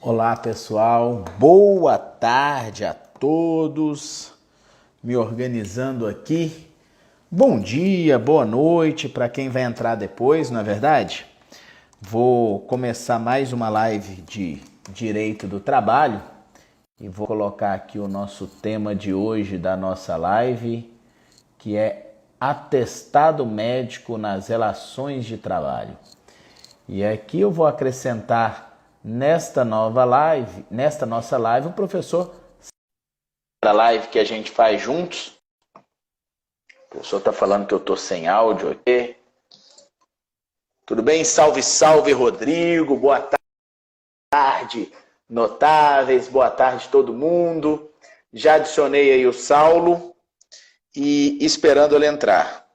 Olá pessoal, boa tarde a todos, me organizando aqui. Bom dia, boa noite para quem vai entrar depois, não é verdade? Vou começar mais uma live de Direito do Trabalho e vou colocar aqui o nosso tema de hoje da nossa live, que é atestado médico nas relações de trabalho. E aqui eu vou acrescentar nesta nossa live, o professor, a live que a gente faz juntos. O professor está falando que eu estou sem áudio aqui. Tudo bem? Salve, salve, Rodrigo. Boa tarde, notáveis. Boa tarde, todo mundo. Já adicionei aí o Saulo e esperando ele entrar.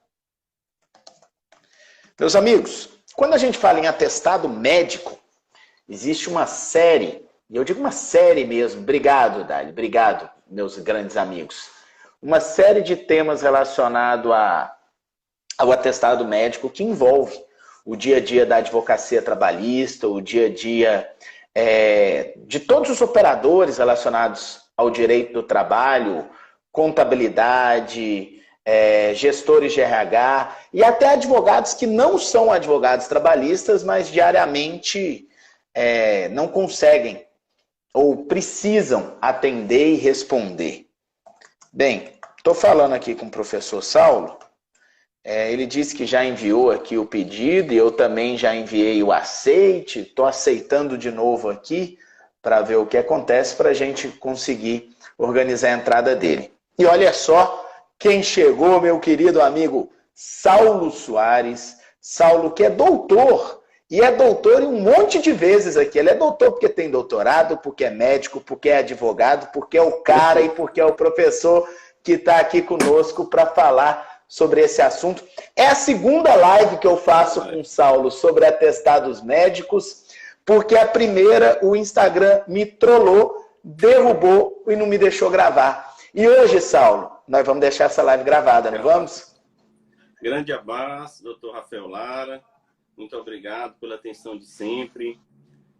Meus amigos, quando a gente fala em atestado médico, existe uma série, e eu digo uma série mesmo, obrigado, Dali, obrigado, meus grandes amigos. Uma série de temas relacionados ao atestado médico que envolve o dia a dia da advocacia trabalhista, o dia a dia de todos os operadores relacionados ao direito do trabalho, contabilidade, gestores de RH e até advogados que não são advogados trabalhistas, mas diariamente não conseguem ou precisam atender e responder. Bem, estou falando aqui com o professor Saulo, ele disse que já enviou aqui o pedido e eu também já enviei o aceite, estou aceitando de novo aqui para ver o que acontece para a gente conseguir organizar a entrada dele. E olha só quem chegou, meu querido amigo Saulo Soares, Saulo que é doutor, e é doutor em um monte de vezes aqui. Ele é doutor porque tem doutorado, porque é médico, porque é advogado, porque é o cara e porque é o professor que está aqui conosco para falar sobre esse assunto. É a segunda live que eu faço com o Saulo sobre atestados médicos, porque a primeira o Instagram me trollou, derrubou e não me deixou gravar. E hoje, Saulo, nós vamos deixar essa live gravada, não vamos? Grande abraço, doutor Rafael Lara. Muito obrigado pela atenção de sempre.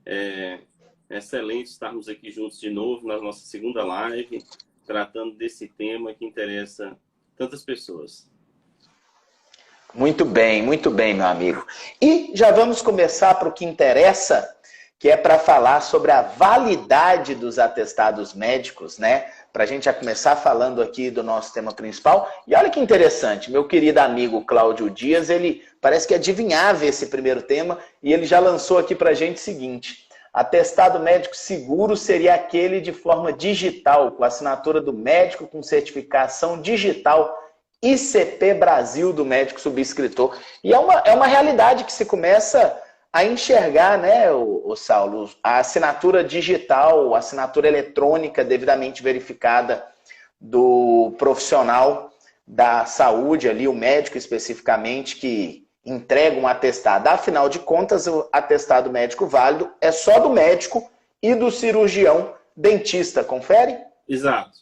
É excelente estarmos aqui juntos de novo na nossa segunda live, tratando desse tema que interessa tantas pessoas. Muito bem, meu amigo. E já vamos começar para o que interessa, que é para falar sobre a validade dos atestados médicos, né? Para a gente já começar falando aqui do nosso tema principal. E olha que interessante, meu querido amigo Cláudio Dias, ele parece que adivinhava esse primeiro tema e ele já lançou aqui para a gente o seguinte: atestado médico seguro seria aquele de forma digital, com assinatura do médico, com certificação digital ICP Brasil do médico subscritor. E é uma realidade que se começa a enxergar, né, o Saulo, a assinatura digital, a assinatura eletrônica devidamente verificada do profissional da saúde, ali, o médico especificamente, que entrega um atestado. Afinal de contas, o atestado médico válido é só do médico e do cirurgião dentista, confere? Exato.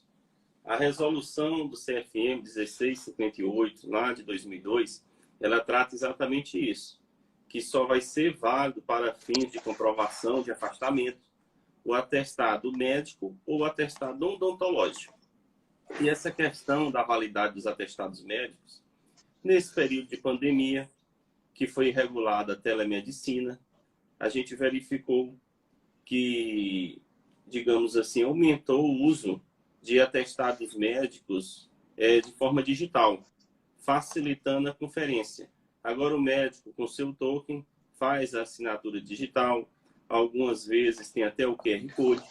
A resolução do CFM 1658, lá de 2002, ela trata exatamente isso, que só vai ser válido para fins de comprovação de afastamento o atestado médico ou o atestado odontológico. E essa questão da validade dos atestados médicos, nesse período de pandemia, que foi regulada a telemedicina, a gente verificou que, digamos assim, aumentou o uso de atestados médicos de forma digital, facilitando a conferência. Agora o médico, com seu token, faz a assinatura digital, algumas vezes tem até o QR Code,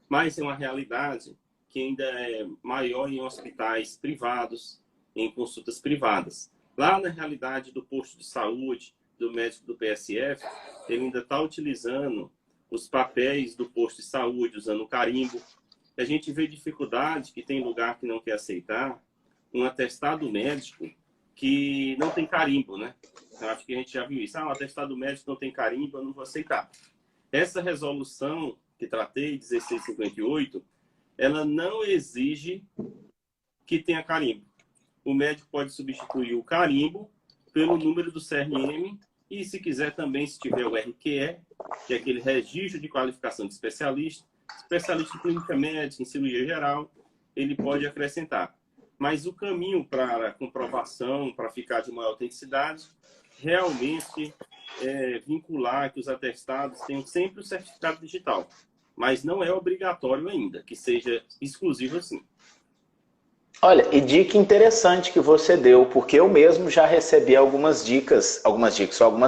mas é uma realidade que ainda é maior em hospitais privados, em consultas privadas. Lá na realidade do posto de saúde, do médico do PSF, ele ainda está utilizando os papéis do posto de saúde, usando o carimbo. A gente vê dificuldade, que tem lugar que não quer aceitar um atestado médico que não tem carimbo, né? Eu acho que a gente já viu isso. Um atestado médico não tem carimbo, eu não vou aceitar. Essa resolução que tratei, 1658, ela não exige que tenha carimbo. O médico pode substituir o carimbo pelo número do CRM e, se quiser também, se tiver o RQE, que é aquele registro de qualificação de especialista, especialista em clínica médica, em cirurgia geral, ele pode acrescentar. Mas o caminho para a comprovação, para ficar de maior autenticidade, realmente é vincular que os atestados tenham sempre o certificado digital. Mas não é obrigatório ainda, que seja exclusivo assim. Olha, e dica interessante que você deu, porque eu mesmo já recebi algumas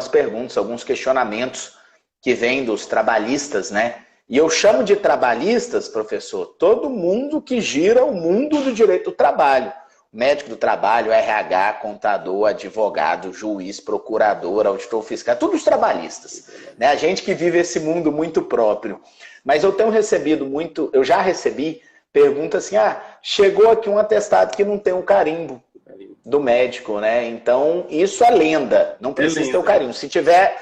perguntas, alguns questionamentos que vêm dos trabalhistas, né? E eu chamo de trabalhistas, professor, todo mundo que gira o mundo do direito do trabalho. Médico do trabalho, RH, contador, advogado, juiz, procurador, auditor fiscal, todos os trabalhistas. Né? A gente que vive esse mundo muito próprio. Mas eu tenho recebido muito, eu já recebi perguntas assim, chegou aqui um atestado que não tem um carimbo do médico, né? Então, isso é lenda, não precisa ter o carimbo. Se tiver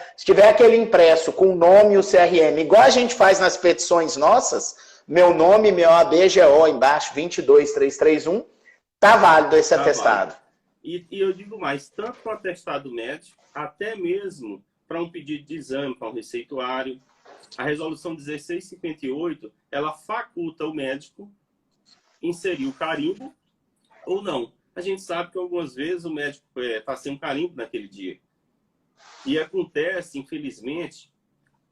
aquele impresso com o nome e o CRM, igual a gente faz nas petições nossas, meu nome, meu ABGO embaixo, 22331, tá válido esse atestado. E eu digo mais, tanto para o atestado médico, até mesmo para um pedido de exame, para um receituário, a resolução 1658, ela faculta o médico inserir o carimbo ou não. A gente sabe que algumas vezes o médico está sem um carimbo naquele dia. E acontece, infelizmente,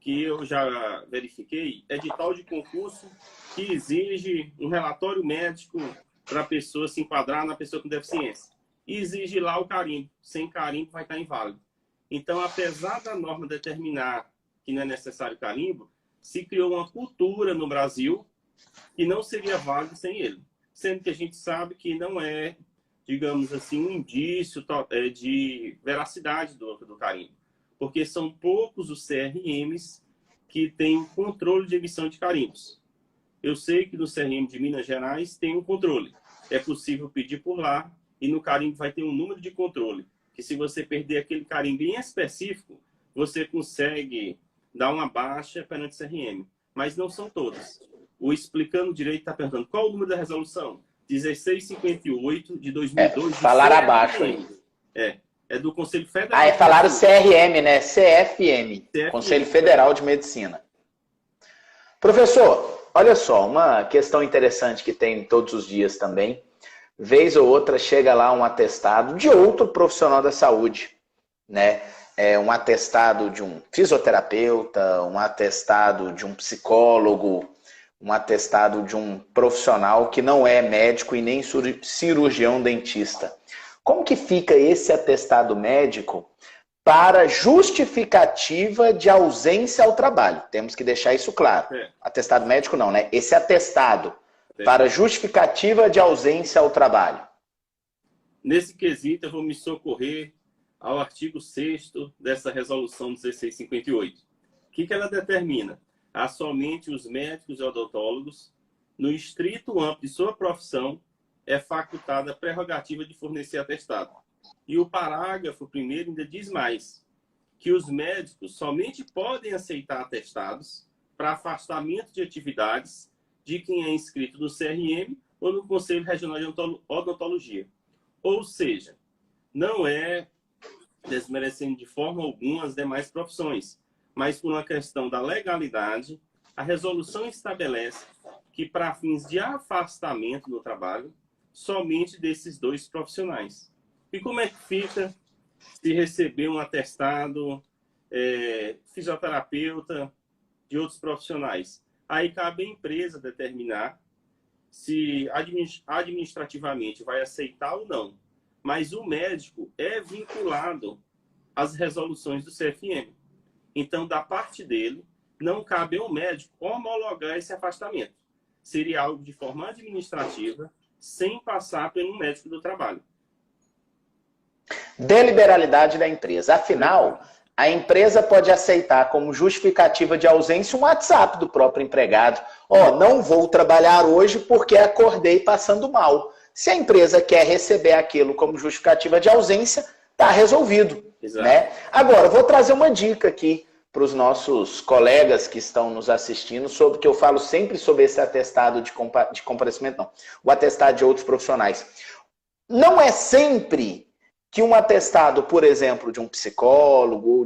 que eu já verifiquei, edital de concurso que exige um relatório médico para a pessoa se enquadrar na pessoa com deficiência. E exige lá o carimbo. Sem carimbo vai estar inválido. Então, apesar da norma determinar que não é necessário carimbo, se criou uma cultura no Brasil que não seria válido sem ele. Sendo que a gente sabe que não é, digamos assim, um indício de veracidade do carimbo. Porque são poucos os CRMs que têm controle de emissão de carimbos. Eu sei que no CRM de Minas Gerais tem um controle. É possível pedir por lá e no carimbo vai ter um número de controle. Que se você perder aquele carimbo em específico, você consegue dar uma baixa perante o CRM. Mas não são todas. O Explicando Direito está perguntando qual o número da resolução? 1658 de 2002. Falaram abaixo aí. É do Conselho Federal. Falaram CRM, né? CFM. Conselho Federal de Medicina. Professor, olha só, uma questão interessante que tem todos os dias também. Vez ou outra chega lá um atestado de outro profissional da saúde, né? Um atestado de um fisioterapeuta, um atestado de um psicólogo, um atestado de um profissional que não é médico e nem cirurgião dentista. Como que fica esse atestado médico para justificativa de ausência ao trabalho? Temos que deixar isso claro. Atestado médico não, né? Esse atestado para justificativa de ausência ao trabalho. Nesse quesito, eu vou me socorrer ao artigo 6º dessa resolução 1658. O que ela determina? Há somente os médicos e odontólogos, no estrito âmbito de sua profissão, é facultada a prerrogativa de fornecer atestado. E o parágrafo 1º ainda diz mais, que os médicos somente podem aceitar atestados para afastamento de atividades de quem é inscrito no CRM ou no Conselho Regional de Odontologia. Ou seja, não é desmerecendo de forma alguma as demais profissões, mas por uma questão da legalidade, a resolução estabelece que para fins de afastamento do trabalho, somente desses dois profissionais. E como é que fica se receber um atestado fisioterapeuta de outros profissionais? Aí cabe à empresa determinar se administrativamente vai aceitar ou não. Mas o médico é vinculado às resoluções do CFM. Então, da parte dele, não cabe ao médico homologar esse afastamento. Seria algo de forma administrativa, sem passar pelo médico do trabalho. Deliberalidade da empresa. Afinal, a empresa pode aceitar como justificativa de ausência um WhatsApp do próprio empregado. Não vou trabalhar hoje porque acordei passando mal. Se a empresa quer receber aquilo como justificativa de ausência, está resolvido. Né? Agora, vou trazer uma dica aqui para os nossos colegas que estão nos assistindo, sobre que eu falo sempre sobre esse atestado de comparecimento, não. O atestado de outros profissionais. Não é sempre que um atestado, por exemplo, de um psicólogo ou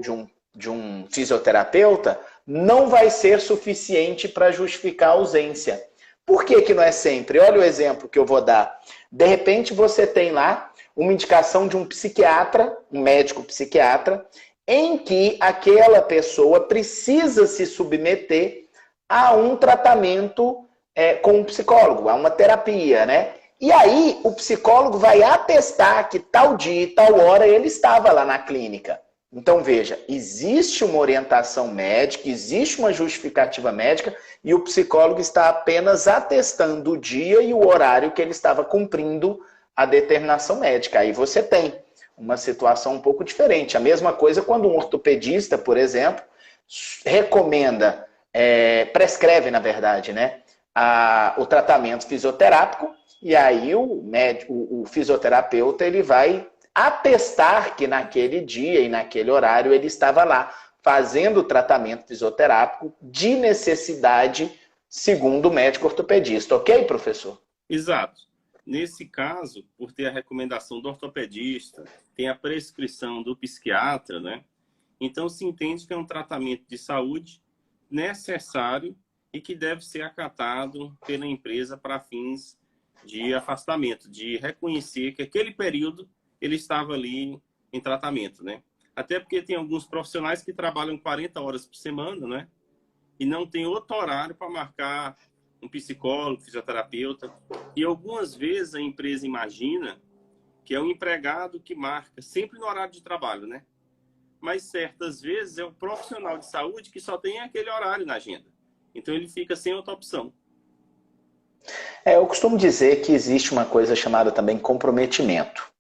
de um fisioterapeuta, não vai ser suficiente para justificar a ausência. Por que que não é sempre? Olha o exemplo que eu vou dar. De repente você tem lá uma indicação de um psiquiatra, um médico psiquiatra, em que aquela pessoa precisa se submeter a um tratamento com um psicólogo, a uma terapia, né? E aí o psicólogo vai atestar que tal dia e tal hora ele estava lá na clínica. Então veja, existe uma orientação médica, existe uma justificativa médica e o psicólogo está apenas atestando o dia e o horário que ele estava cumprindo a determinação médica. Aí você tem uma situação um pouco diferente. A mesma coisa quando um ortopedista, por exemplo, recomenda, prescreve, na verdade, né, o tratamento fisioterápico, e aí o fisioterapeuta ele vai atestar que naquele dia e naquele horário ele estava lá fazendo o tratamento fisioterápico de necessidade, segundo o médico ortopedista. Ok, professor? Exato. Nesse caso, por ter a recomendação do ortopedista, tem a prescrição do psiquiatra, né? Então se entende que é um tratamento de saúde necessário e que deve ser acatado pela empresa para fins de afastamento, de reconhecer que aquele período ele estava ali em tratamento, né? Até porque tem alguns profissionais que trabalham 40 horas por semana, né? E não tem outro horário para marcar um psicólogo, fisioterapeuta. E algumas vezes a empresa imagina que é o empregado que marca sempre no horário de trabalho, né? Mas certas vezes é o profissional de saúde que só tem aquele horário na agenda. Então ele fica sem outra opção. Eu costumo dizer que existe uma coisa chamada também comprometimento.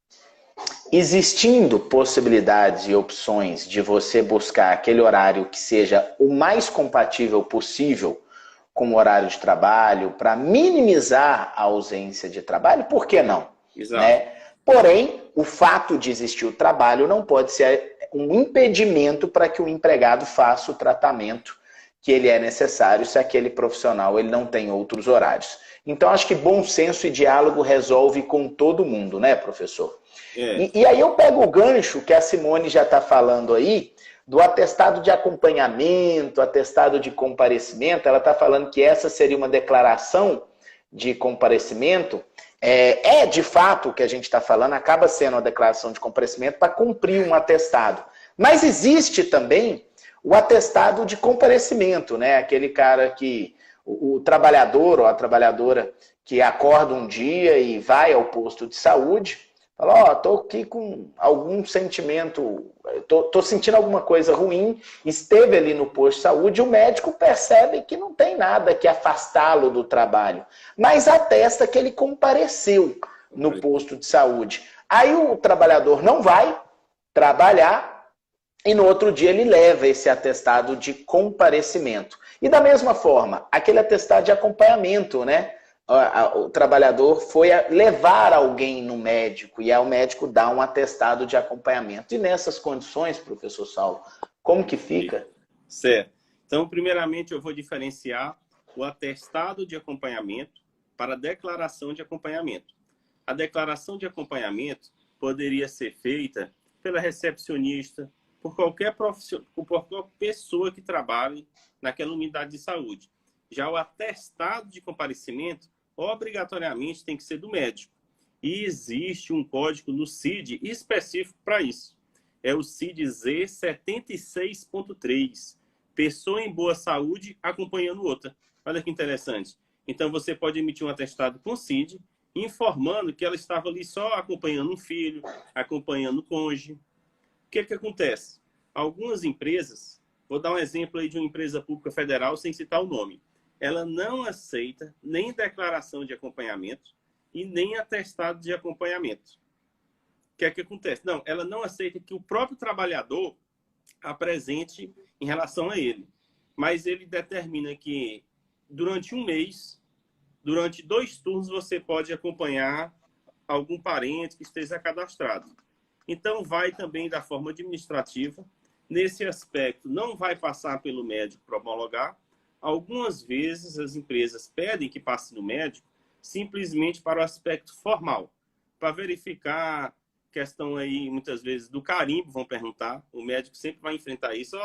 Existindo possibilidades e opções de você buscar aquele horário que seja o mais compatível possível com o horário de trabalho, para minimizar a ausência de trabalho, por que não? Exato. Né? Porém, o fato de existir o trabalho não pode ser um impedimento para que o empregado faça o tratamento que ele é necessário se aquele profissional ele não tem outros horários. Então, acho que bom senso e diálogo resolve com todo mundo, né, professor? E aí eu pego o gancho que a Simone já está falando aí, do atestado de acompanhamento, atestado de comparecimento. Ela está falando que essa seria uma declaração de comparecimento. De fato, o que a gente está falando acaba sendo uma declaração de comparecimento para cumprir um atestado. Mas existe também o atestado de comparecimento, né? Aquele cara que, o trabalhador ou a trabalhadora que acorda um dia e vai ao posto de saúde, fala, tô aqui com algum sentimento, tô sentindo alguma coisa ruim, esteve ali no posto de saúde, o médico percebe que não tem nada que afastá-lo do trabalho, mas atesta que ele compareceu no posto de saúde. Aí o trabalhador não vai trabalhar e no outro dia ele leva esse atestado de comparecimento. E da mesma forma, aquele atestado de acompanhamento, né? O trabalhador foi levar alguém no médico e o médico dá um atestado de acompanhamento. E nessas condições, professor Saulo, como que fica? Certo. Então, primeiramente, eu vou diferenciar o atestado de acompanhamento para a declaração de acompanhamento. A declaração de acompanhamento poderia ser feita pela recepcionista, por qualquer pessoa que trabalhe naquela unidade de saúde. Já o atestado de comparecimento, obrigatoriamente, tem que ser do médico. E existe um código no CID específico para isso. É o CID Z76.3. Pessoa em boa saúde acompanhando outra. Olha que interessante. Então, você pode emitir um atestado com CID, informando que ela estava ali só acompanhando um filho, acompanhando o cônjuge. O que acontece? Algumas empresas, vou dar um exemplo aí de uma empresa pública federal, sem citar o nome, ela não aceita nem declaração de acompanhamento e nem atestado de acompanhamento. O que acontece? Não, ela não aceita que o próprio trabalhador apresente em relação a ele. Mas ele determina que durante um mês, durante 2 turnos, você pode acompanhar algum parente que esteja cadastrado. Então, vai também da forma administrativa. Nesse aspecto, não vai passar pelo médico para homologar. Algumas vezes, as empresas pedem que passe no médico simplesmente para o aspecto formal, para verificar questão aí, muitas vezes, do carimbo, vão perguntar. O médico sempre vai enfrentar isso.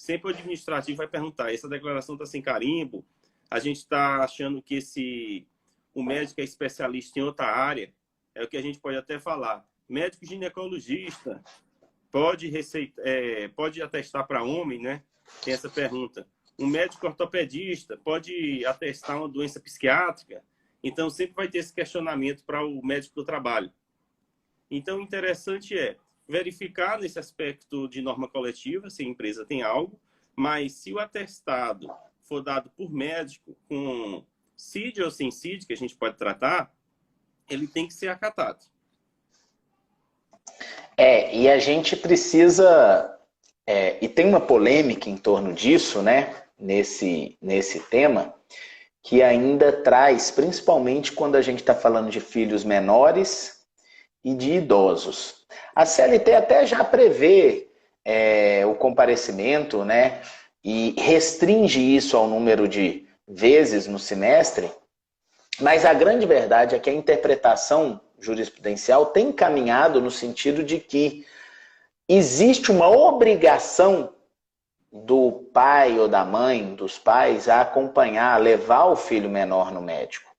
sempre o administrativo vai perguntar, essa declaração está sem carimbo, a gente está achando que o médico é especialista em outra área, é o que a gente pode até falar. Médico ginecologista pode atestar para homem, né? Tem essa pergunta. Um médico ortopedista pode atestar uma doença psiquiátrica? Então, sempre vai ter esse questionamento para o médico do trabalho. Então, o interessante é verificar nesse aspecto de norma coletiva, se a empresa tem algo, mas se o atestado for dado por médico com CID ou sem CID, que a gente pode tratar, ele tem que ser acatado. E a gente precisa... e tem uma polêmica em torno disso, né? Nesse tema, que ainda traz, principalmente quando a gente está falando de filhos menores e de idosos. A CLT até já prevê o comparecimento, né? E restringe isso ao número de vezes no semestre, mas a grande verdade é que a interpretação jurisprudencial tem caminhado no sentido de que existe uma obrigação do pai ou da mãe, dos pais, a acompanhar, a levar o filho menor no médico.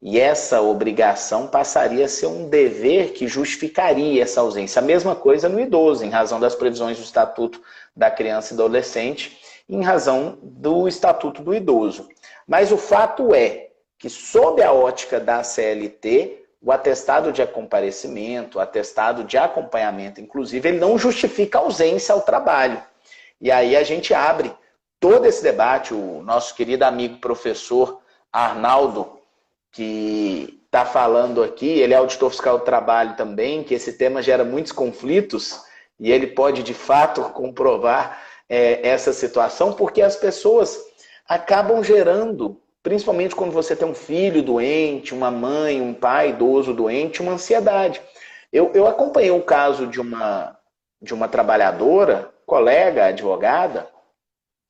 E essa obrigação passaria a ser um dever que justificaria essa ausência. A mesma coisa no idoso, em razão das previsões do Estatuto da Criança e do Adolescente, em razão do Estatuto do Idoso. Mas o fato é que, sob a ótica da CLT, o atestado de comparecimento, o atestado de acompanhamento, inclusive, ele não justifica a ausência ao trabalho. E aí a gente abre todo esse debate. O nosso querido amigo professor Arnaldo, que está falando aqui, ele é auditor fiscal do trabalho também, que esse tema gera muitos conflitos, e ele pode, de fato, comprovar essa situação, porque as pessoas acabam gerando, principalmente quando você tem um filho doente, uma mãe, um pai idoso doente, uma ansiedade. Eu acompanhei o caso de uma trabalhadora, colega, advogada,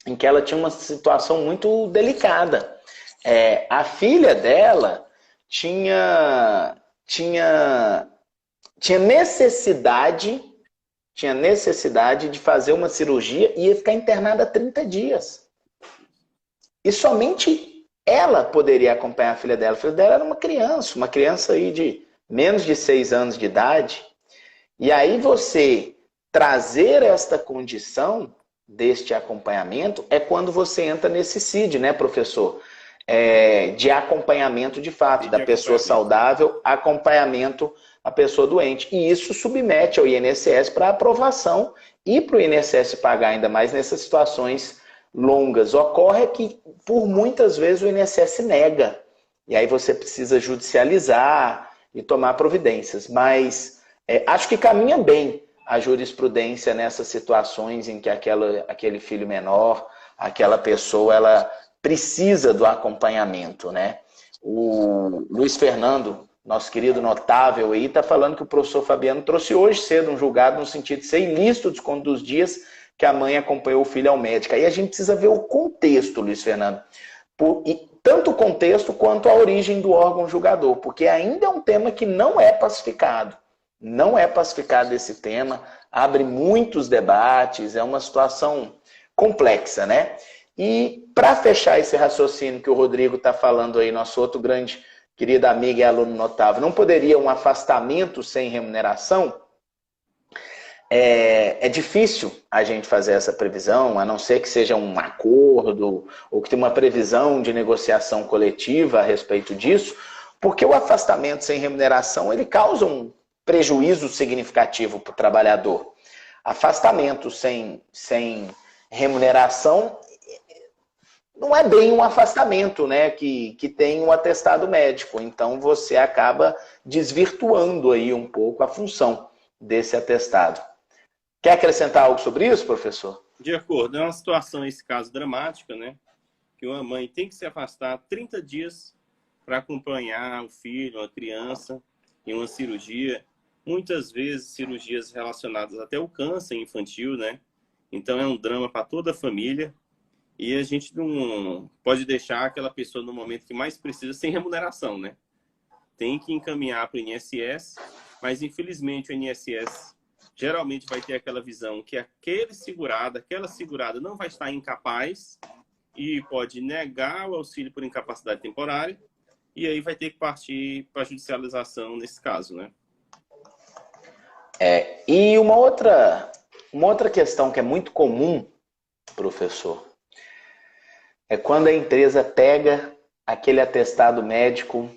em que ela tinha uma situação muito delicada. A filha dela tinha necessidade de fazer uma cirurgia e ia ficar internada 30 dias. E somente ela poderia acompanhar a filha dela. A filha dela era uma criança aí de menos de 6 anos de idade. E aí você trazer esta condição deste acompanhamento é quando você entra nesse CID, né, professor? De acompanhamento de fato, da pessoa saudável, acompanhamento à pessoa doente. E isso submete ao INSS para aprovação e para o INSS pagar ainda mais nessas situações longas. Ocorre que, por muitas vezes, o INSS nega. E aí você precisa judicializar e tomar providências. Mas acho que caminha bem a jurisprudência nessas situações em que aquele filho menor, aquela pessoa, ela precisa do acompanhamento, né? O Luiz Fernando, nosso querido notável aí, está falando que o professor Fabiano trouxe hoje cedo um julgado no sentido de ser ilícito o desconto dos dias que a mãe acompanhou o filho ao médico. Aí a gente precisa ver o contexto, Luiz Fernando. Tanto o contexto quanto a origem do órgão julgador, porque ainda é um tema que não é pacificado. Não é pacificado esse tema, abre muitos debates, é uma situação complexa, né? E para fechar esse raciocínio que o Rodrigo está falando aí, nosso outro grande querido amigo e aluno notável, não poderia um afastamento sem remuneração? É difícil a gente fazer essa previsão, a não ser que seja um acordo ou que tenha uma previsão de negociação coletiva a respeito disso, porque o afastamento sem remuneração ele causa um prejuízo significativo para o trabalhador. Afastamento sem remuneração não é bem um afastamento, né, que tem um atestado médico. Então você acaba desvirtuando aí um pouco a função desse atestado. Quer acrescentar algo sobre isso, professor? De acordo. É uma situação, esse caso, dramática, né? Que uma mãe tem que se afastar 30 dias para acompanhar o filho, a criança, em uma cirurgia. Muitas vezes cirurgias relacionadas até ao câncer infantil, né? Então é um drama para toda a família. E a gente não pode deixar aquela pessoa no momento que mais precisa sem remuneração, né? Tem que encaminhar para o INSS, mas infelizmente o INSS geralmente vai ter aquela visão que aquela segurada não vai estar incapaz e pode negar o auxílio por incapacidade temporária, e aí vai ter que partir para a judicialização nesse caso, né? E uma outra questão que é muito comum, professor, é quando a empresa pega aquele atestado médico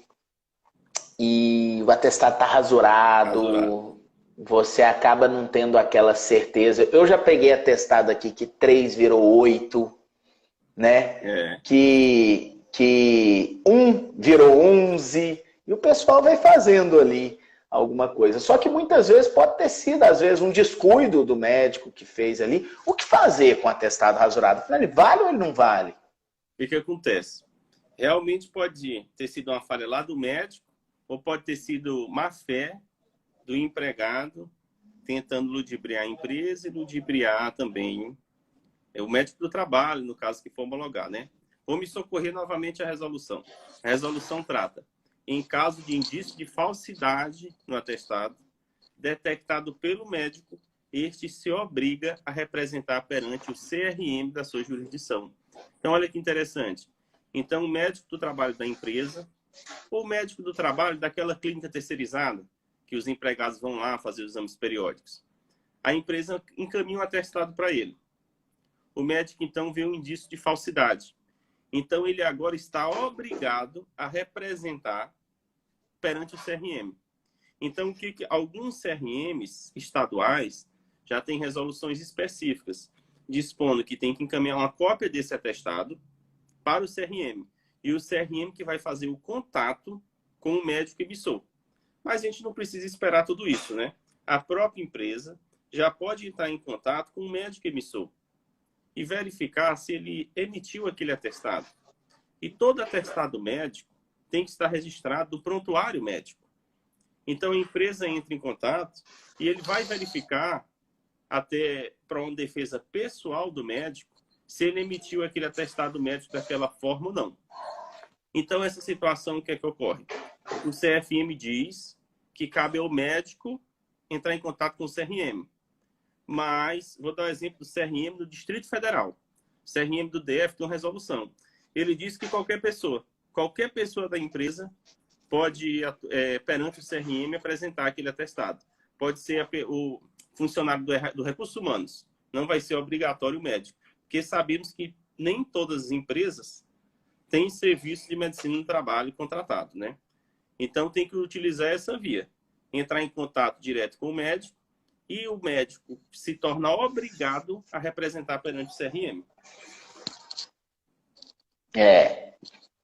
e o atestado está rasurado, você acaba não tendo aquela certeza. Eu já peguei atestado aqui que 3 virou 8, né? Que 1 virou 11, e o pessoal vai fazendo ali alguma coisa. Só que muitas vezes pode ter sido, às vezes, um descuido do médico que fez ali. O que fazer com o atestado rasurado? Ele vale ou ele não vale? O que acontece? Realmente pode ter sido uma falha lá do médico, ou pode ter sido má fé do empregado tentando ludibriar a empresa e ludibriar também o médico do trabalho, no caso que for homologar, né? Vou me socorrer novamente à resolução. A resolução trata, em caso de indício de falsidade no atestado, detectado pelo médico, este se obriga a representar perante o CRM da sua jurisdição. Então, olha que interessante. Então, o médico do trabalho da empresa ou o médico do trabalho daquela clínica terceirizada, que os empregados vão lá fazer os exames periódicos. A empresa encaminha um atestado para ele. O médico, então, vê um indício de falsidade. Então, ele agora está obrigado a representar perante o CRM. Então, alguns CRMs estaduais já têm resoluções específicas, dispondo que tem que encaminhar uma cópia desse atestado para o CRM. E o CRM que vai fazer o contato com o médico emissor. Mas a gente não precisa esperar tudo isso, né? A própria empresa já pode entrar em contato com o médico emissor e verificar se ele emitiu aquele atestado. E todo atestado médico tem que estar registrado no prontuário médico. Então, a empresa entra em contato e ele vai verificar, até para uma defesa pessoal do médico, se ele emitiu aquele atestado médico daquela forma ou não. Então, essa situação, o que é que ocorre? O CFM diz que cabe ao médico entrar em contato com o CRM. Mas, vou dar o exemplo do CRM do Distrito Federal. O CRM do DF tem uma resolução. Ele diz que qualquer pessoa da empresa pode, perante o CRM, apresentar aquele atestado. Pode ser o funcionário do Recursos Humanos. Não vai ser obrigatório o médico. Porque sabemos que nem todas as empresas têm serviço de medicina do trabalho contratado, né? Então, tem que utilizar essa via. Entrar em contato direto com o médico e o médico se torna obrigado a representar perante o CRM.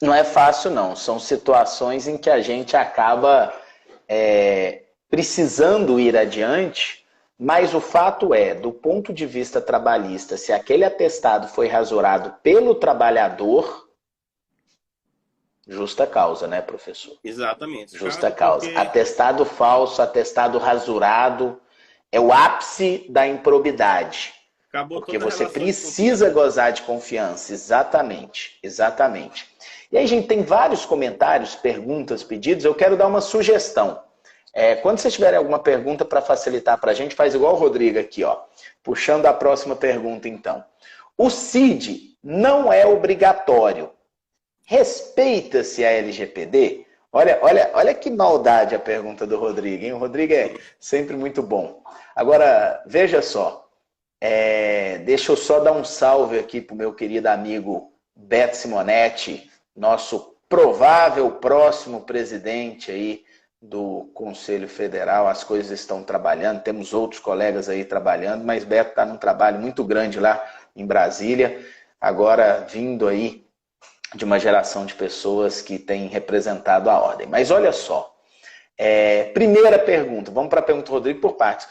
Não é fácil, não. São situações em que a gente acaba precisando ir adiante, mas o fato é, do ponto de vista trabalhista, se aquele atestado foi rasurado pelo trabalhador, justa causa, né, professor? Exatamente. Justa causa. Porque atestado falso, atestado rasurado, é o ápice da improbidade. Porque você precisa gozar de confiança. Exatamente, exatamente. E aí, a gente tem vários comentários, perguntas, pedidos. Eu quero dar uma sugestão. Quando vocês tiverem alguma pergunta para facilitar para a gente, faz igual o Rodrigo aqui, ó. Puxando a próxima pergunta, então. O CID não é obrigatório. Respeita-se a LGPD? Olha que maldade a pergunta do Rodrigo, hein? O Rodrigo é sempre muito bom. Agora, veja só. Deixa eu só dar um salve aqui para o meu querido amigo Beto Simonetti, nosso provável próximo presidente aí do Conselho Federal. As coisas estão trabalhando, temos outros colegas aí trabalhando, mas Beto está num trabalho muito grande lá em Brasília, agora vindo aí de uma geração de pessoas que têm representado a ordem. Mas olha só, primeira pergunta, vamos para a pergunta do Rodrigo por partes.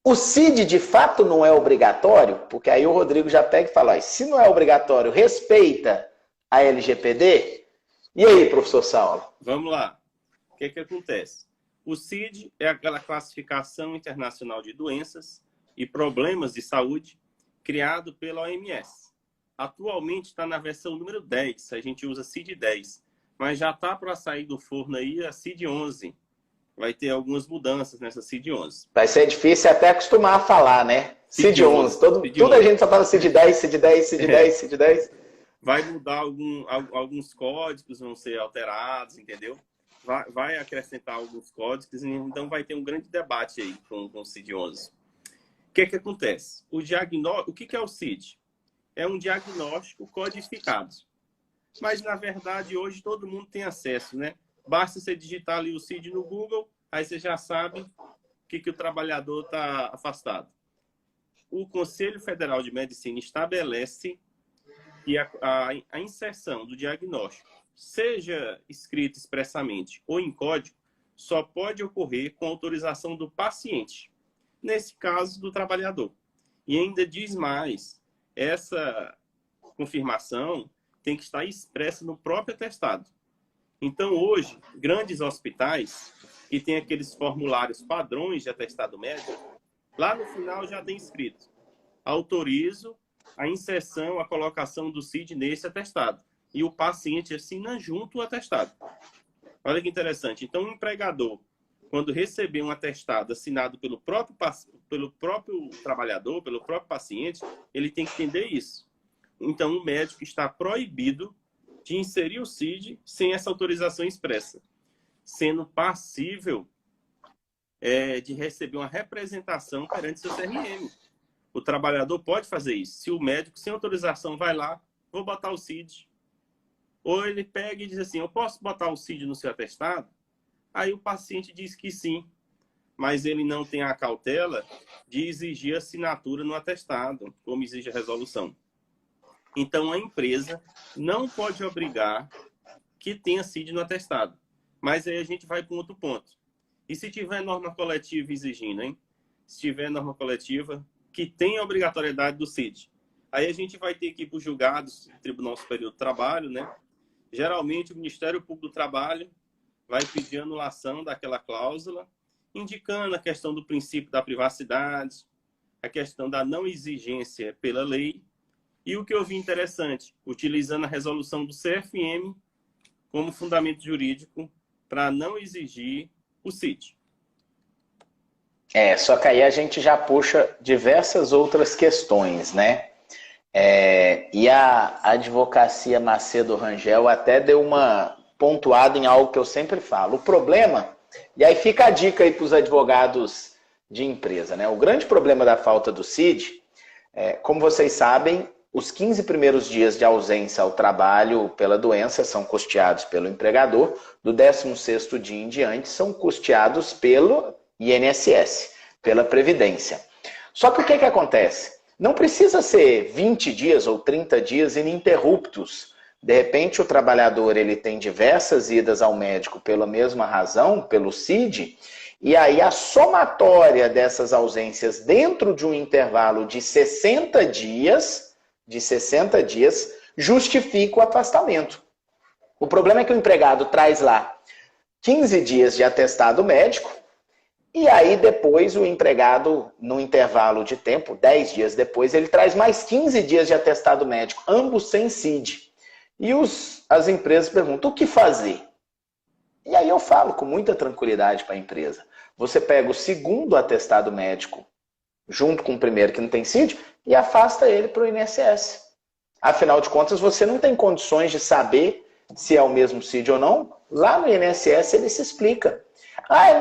O CID de fato não é obrigatório? Porque aí o Rodrigo já pega e fala, se não é obrigatório, respeita a LGPD? E aí, professor Saulo? Vamos lá. O que acontece? O CID é aquela classificação internacional de doenças e problemas de saúde criado pela OMS. Atualmente está na versão número 10, a gente usa CID 10, mas já está para sair do forno aí a CID 11. vai ter algumas mudanças nessa CID-11. Vai ser difícil até acostumar a falar, né? CID-11. Tudo a gente só fala CID-10, CID-10, CID-10, CID-10. Vai mudar alguns códigos, vão ser alterados, entendeu? Vai acrescentar alguns códigos, então vai ter um grande debate aí com o CID-11. O que acontece? O que é o CID? É um diagnóstico codificado. Mas, na verdade, hoje todo mundo tem acesso, né? Basta você digitar ali o CID no Google, aí você já sabe que o trabalhador está afastado. O Conselho Federal de Medicina estabelece que a inserção do diagnóstico, seja escrito expressamente ou em código, só pode ocorrer com autorização do paciente, nesse caso do trabalhador. E ainda diz mais, essa confirmação tem que estar expressa no próprio atestado. Então, hoje, grandes hospitais que têm aqueles formulários padrões de atestado médico, lá no final já tem escrito: autorizo a inserção, a colocação do CID nesse atestado. E o paciente assina junto o atestado. Olha que interessante. Então, o empregador, quando receber um atestado assinado pelo próprio trabalhador, pelo próprio paciente, ele tem que entender isso. Então, o médico está proibido de inserir o CID sem essa autorização expressa, sendo passível de receber uma representação perante seu CRM. O trabalhador pode fazer isso. Se o médico, sem autorização, vai lá, vou botar o CID. Ou ele pega e diz assim: eu posso botar o CID no seu atestado? Aí o paciente diz que sim, mas ele não tem a cautela de exigir assinatura no atestado, como exige a resolução. Então, a empresa não pode obrigar que tenha CID no atestado. Mas aí a gente vai para um outro ponto. E se tiver norma coletiva exigindo, hein? Se tiver norma coletiva que tem a obrigatoriedade do CID, aí a gente vai ter que ir para os julgados do Tribunal Superior do Trabalho, né? Geralmente, o Ministério Público do Trabalho vai pedir anulação daquela cláusula, indicando a questão do princípio da privacidade, a questão da não exigência pela lei. E o que eu vi interessante, utilizando a resolução do CFM como fundamento jurídico para não exigir o CID. Só que aí a gente já puxa diversas outras questões, né? E a advocacia Macedo Rangel até deu uma pontuada em algo que eu sempre falo. O problema, e aí fica a dica aí para os advogados de empresa, né? O grande problema da falta do CID, como vocês sabem, os 15 primeiros dias de ausência ao trabalho pela doença são custeados pelo empregador, do 16º dia em diante são custeados pelo INSS, pela Previdência. Só que o que acontece? Não precisa ser 20 dias ou 30 dias ininterruptos. De repente o trabalhador ele tem diversas idas ao médico pela mesma razão, pelo CID, e aí a somatória dessas ausências dentro de um intervalo de 60 dias justifica o afastamento. O problema é que o empregado traz lá 15 dias de atestado médico, e aí depois o empregado, no intervalo de tempo, 10 dias depois, ele traz mais 15 dias de atestado médico, ambos sem CID. E as empresas perguntam: o que fazer? E aí eu falo com muita tranquilidade para a empresa: você pega o segundo atestado médico, junto com o primeiro que não tem CID, e afasta ele para o INSS. Afinal de contas, você não tem condições de saber se é o mesmo CID ou não. Lá no INSS ele se explica.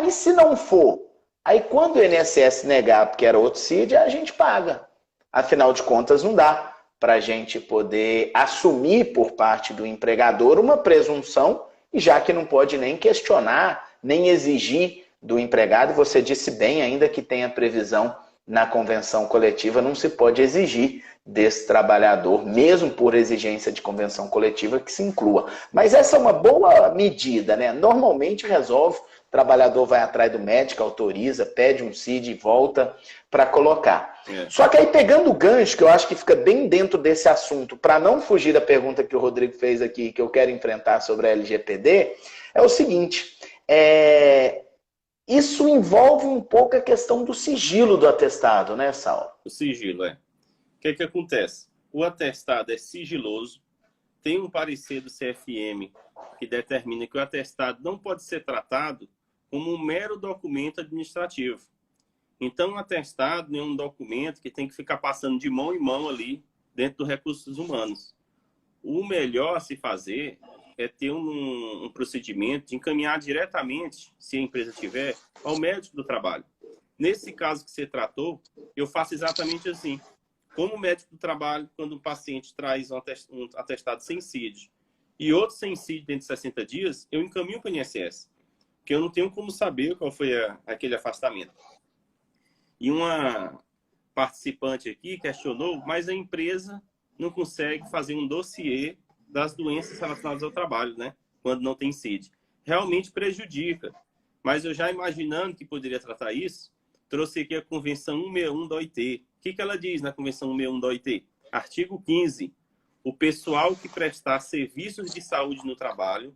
E se não for? Aí quando o INSS negar porque era outro CID, a gente paga. Afinal de contas, não dá para a gente poder assumir por parte do empregador uma presunção, e já que não pode nem questionar, nem exigir do empregado, você disse bem, ainda que tenha previsão na convenção coletiva, não se pode exigir desse trabalhador, mesmo por exigência de convenção coletiva, que se inclua. Mas essa é uma boa medida, né? Normalmente resolve, o trabalhador vai atrás do médico, autoriza, pede um CID e volta para colocar. Só que aí pegando o gancho, que eu acho que fica bem dentro desse assunto, para não fugir da pergunta que o Rodrigo fez aqui, que eu quero enfrentar sobre a LGPD, é o seguinte: isso envolve um pouco a questão do sigilo do atestado, né, Saulo? O sigilo, O que acontece? O atestado é sigiloso, tem um parecer do CFM que determina que o atestado não pode ser tratado como um mero documento administrativo. Então, um atestado é um documento que tem que ficar passando de mão em mão ali dentro dos recursos humanos. O melhor a se fazer é ter um procedimento de encaminhar diretamente, se a empresa tiver, ao médico do trabalho. Nesse caso que você tratou, eu faço exatamente assim. Como médico do trabalho, quando um paciente traz um atestado sem CID e outro sem CID dentro de 60 dias, eu encaminho para o INSS, porque eu não tenho como saber qual foi aquele afastamento. E uma participante aqui questionou, mas a empresa não consegue fazer um dossiê das doenças relacionadas ao trabalho, né? Quando não tem CID. Realmente prejudica. Mas eu já imaginando que poderia tratar isso, trouxe aqui a Convenção 161 da OIT. O que ela diz na Convenção 161 da OIT? Artigo 15. O pessoal que prestar serviços de saúde no trabalho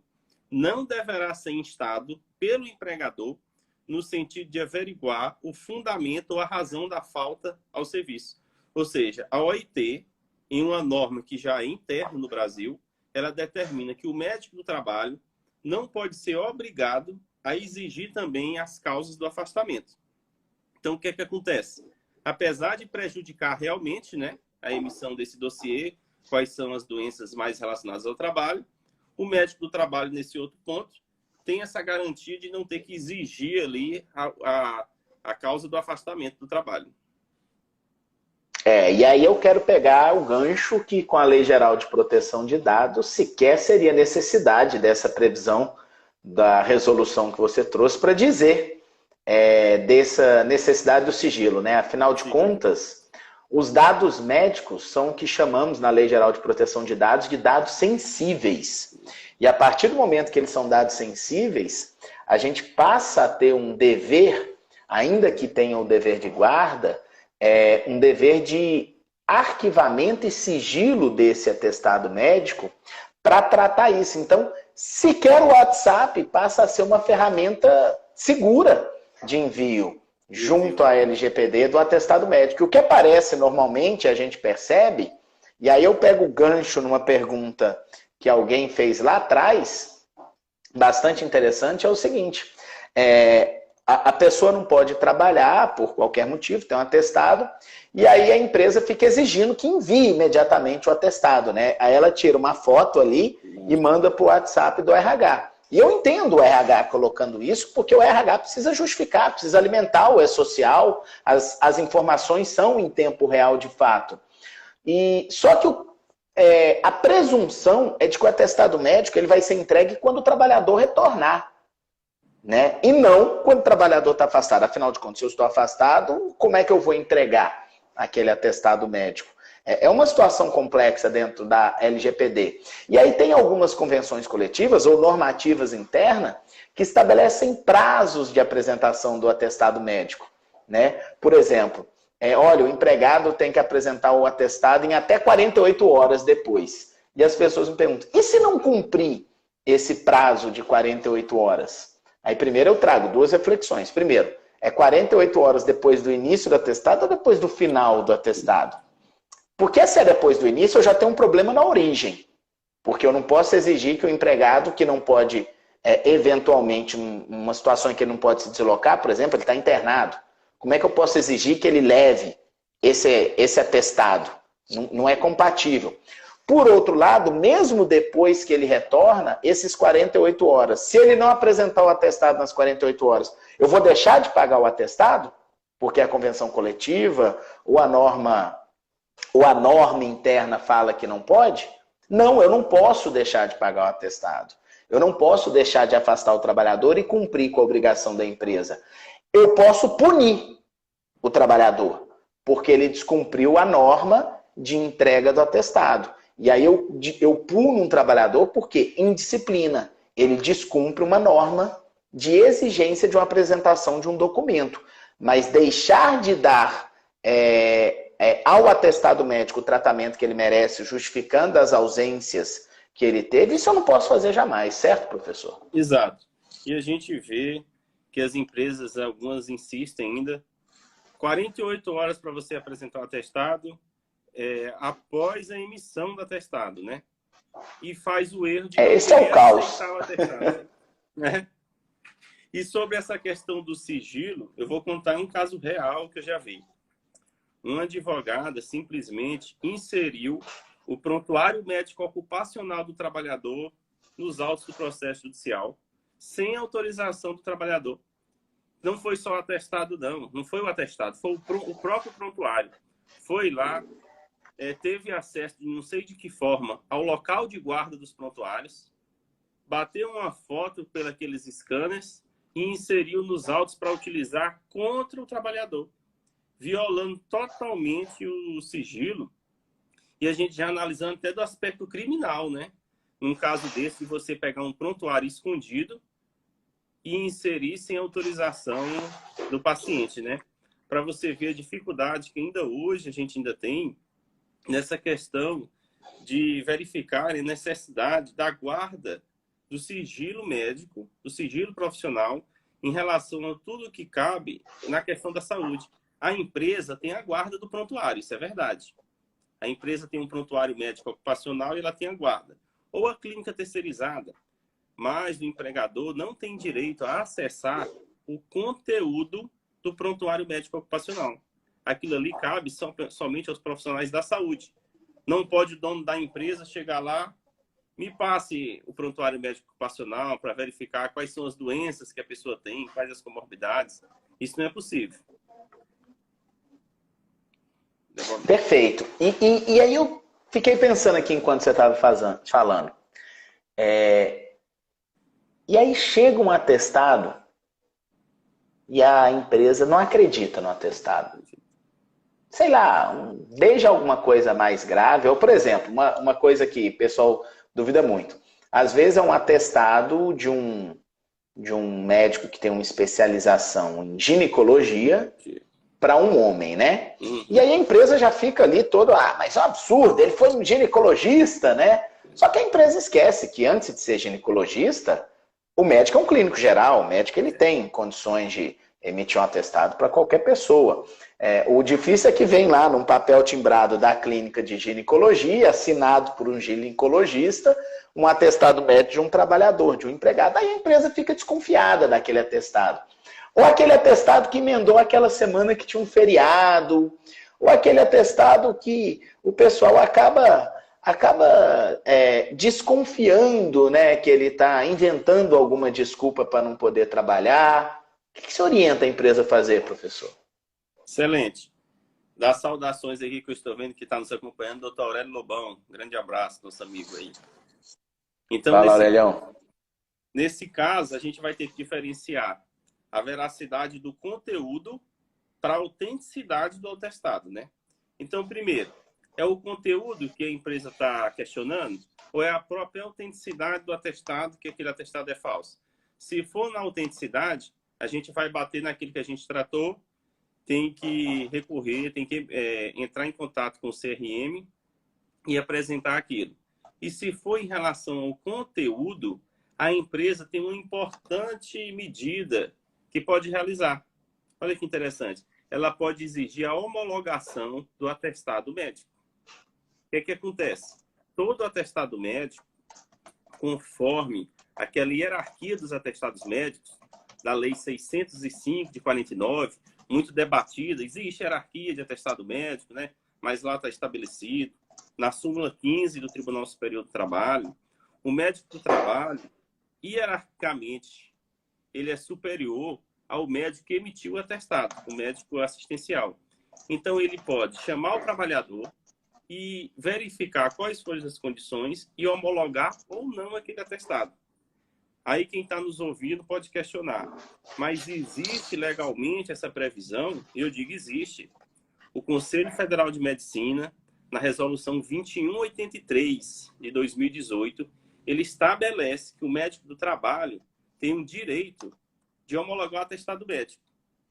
não deverá ser instado pelo empregador no sentido de averiguar o fundamento ou a razão da falta ao serviço. Ou seja, a OIT, em uma norma que já é interna no Brasil, ela determina que o médico do trabalho não pode ser obrigado a exigir também as causas do afastamento. Então, o que é que acontece? Apesar de prejudicar realmente, né, a emissão desse dossiê, quais são as doenças mais relacionadas ao trabalho, o médico do trabalho, nesse outro ponto, tem essa garantia de não ter que exigir ali a causa do afastamento do trabalho. E aí eu quero pegar o gancho que com a Lei Geral de Proteção de Dados sequer seria necessidade dessa previsão da resolução que você trouxe para dizer dessa necessidade do sigilo, né? Afinal de contas, os dados médicos são o que chamamos na Lei Geral de Proteção de dados sensíveis. E a partir do momento que eles são dados sensíveis, a gente passa a ter um dever, ainda que tenha o dever de guarda, um dever de arquivamento e sigilo desse atestado médico para tratar isso. Então, sequer o WhatsApp passa a ser uma ferramenta segura de envio junto à LGPD do atestado médico. O que aparece normalmente, a gente percebe, e aí eu pego o gancho numa pergunta que alguém fez lá atrás, bastante interessante, é o seguinte: a pessoa não pode trabalhar por qualquer motivo, tem um atestado, e aí a empresa fica exigindo que envie imediatamente o atestado, né? Aí ela tira uma foto ali e manda para o WhatsApp do RH. E eu entendo o RH colocando isso, porque o RH precisa justificar, precisa alimentar o E-Social, as informações são em tempo real de fato. Só que a presunção é de que o atestado médico ele vai ser entregue quando o trabalhador retornar, né? E não quando o trabalhador está afastado. Afinal de contas, se eu estou afastado, como é que eu vou entregar aquele atestado médico? É uma situação complexa dentro da LGPD. E aí tem algumas convenções coletivas ou normativas internas que estabelecem prazos de apresentação do atestado médico, né? Por exemplo, olha, o empregado tem que apresentar o atestado em até 48 horas depois. E as pessoas me perguntam, e se não cumprir esse prazo de 48 horas? Aí primeiro eu trago duas reflexões. Primeiro, é 48 horas depois do início do atestado ou depois do final do atestado? Porque se é depois do início, eu já tenho um problema na origem. Porque eu não posso exigir que o empregado que não pode, eventualmente, uma situação em que ele não pode se deslocar, por exemplo, ele está internado. Como é que eu posso exigir que ele leve esse atestado? Não é compatível. Por outro lado, mesmo depois que ele retorna, esses 48 horas, se ele não apresentar o atestado nas 48 horas, eu vou deixar de pagar o atestado? Porque a convenção coletiva ou a norma interna fala que não pode? Não, eu não posso deixar de pagar o atestado. Eu não posso deixar de afastar o trabalhador e cumprir com a obrigação da empresa. Eu posso punir o trabalhador, porque ele descumpriu a norma de entrega do atestado. E aí eu puno um trabalhador porque, indisciplina, ele descumpre uma norma de exigência de uma apresentação de um documento. Mas deixar de dar ao atestado médico o tratamento que ele merece, justificando as ausências que ele teve, isso eu não posso fazer jamais, certo, professor? Exato. E a gente vê que as empresas, algumas insistem ainda, 48 horas para você apresentar o atestado, após a emissão do atestado, né? E faz o erro de esse é o caos. aceitar o atestado, né? E sobre essa questão do sigilo, eu vou contar um caso real que eu já vi. Uma advogada simplesmente inseriu o prontuário médico ocupacional do trabalhador nos autos do processo judicial, sem autorização do trabalhador. Não foi só o atestado, não. Não foi o atestado, foi o próprio prontuário. Foi lá, teve acesso, não sei de que forma, ao local de guarda dos prontuários, bateu uma foto pelos scanners e inseriu nos autos para utilizar contra o trabalhador, violando totalmente o sigilo. E a gente já analisando até do aspecto criminal, né? Num caso desse, você pegar um prontuário escondido e inserir sem autorização do paciente, né? Para você ver a dificuldade que ainda hoje a gente ainda tem nessa questão de verificar a necessidade da guarda do sigilo médico, do sigilo profissional, em relação a tudo que cabe na questão da saúde. A empresa tem a guarda do prontuário, isso é verdade. A empresa tem um prontuário médico ocupacional e ela tem a guarda. Ou a clínica terceirizada, mas o empregador não tem direito a acessar o conteúdo do prontuário médico ocupacional. Aquilo ali cabe somente aos profissionais da saúde. Não pode o dono da empresa chegar lá, me passe o prontuário médico ocupacional para verificar quais são as doenças que a pessoa tem, quais as comorbidades. Isso não é possível. Perfeito. E aí eu fiquei pensando aqui enquanto você estava falando. E aí chega um atestado e a empresa não acredita no atestado. Sei lá, desde alguma coisa mais grave, ou por exemplo, uma coisa que o pessoal duvida muito. Às vezes é um atestado de um médico que tem uma especialização em ginecologia para um homem, né? E aí a empresa já fica ali toda, mas é um absurdo, ele foi um ginecologista, né? Só que a empresa esquece que antes de ser ginecologista, o médico é um clínico geral, o médico ele tem condições de emitir um atestado para qualquer pessoa. O difícil é que vem lá num papel timbrado da clínica de ginecologia, assinado por um ginecologista, um atestado médico de um trabalhador, de um empregado. Aí a empresa fica desconfiada daquele atestado. Ou aquele atestado que emendou aquela semana que tinha um feriado, ou aquele atestado que o pessoal acaba desconfiando, né, que ele está inventando alguma desculpa para não poder trabalhar. O que você orienta a empresa a fazer, professor? Excelente. Dá saudações aqui que eu estou vendo que está nos acompanhando, doutor Aurélio Lobão. Grande abraço, nosso amigo aí. Então, fala, Aurelião. Nesse caso, a gente vai ter que diferenciar a veracidade do conteúdo para a autenticidade do atestado, né? Então, primeiro, é o conteúdo que a empresa está questionando ou é a própria autenticidade do atestado, que aquele atestado é falso? Se for na autenticidade, a gente vai bater naquilo que a gente tratou, tem que recorrer, tem que entrar em contato com o CRM e apresentar aquilo. E se for em relação ao conteúdo, a empresa tem uma importante medida que pode realizar. Olha que interessante. Ela pode exigir a homologação do atestado médico. O que acontece? Todo atestado médico, conforme aquela hierarquia dos atestados médicos, da Lei 605 de 49, muito debatida, existe hierarquia de atestado médico, né? Mas lá está estabelecido. Na súmula 15 do Tribunal Superior do Trabalho, o médico do trabalho, hierarquicamente, ele é superior ao médico que emitiu o atestado, o médico assistencial. Então, ele pode chamar o trabalhador e verificar quais foram as condições e homologar ou não aquele atestado. Aí quem está nos ouvindo pode questionar, mas existe legalmente essa previsão? Eu digo existe. O Conselho Federal de Medicina, na resolução 2183 de 2018, ele estabelece que o médico do trabalho tem um direito de homologar o atestado médico.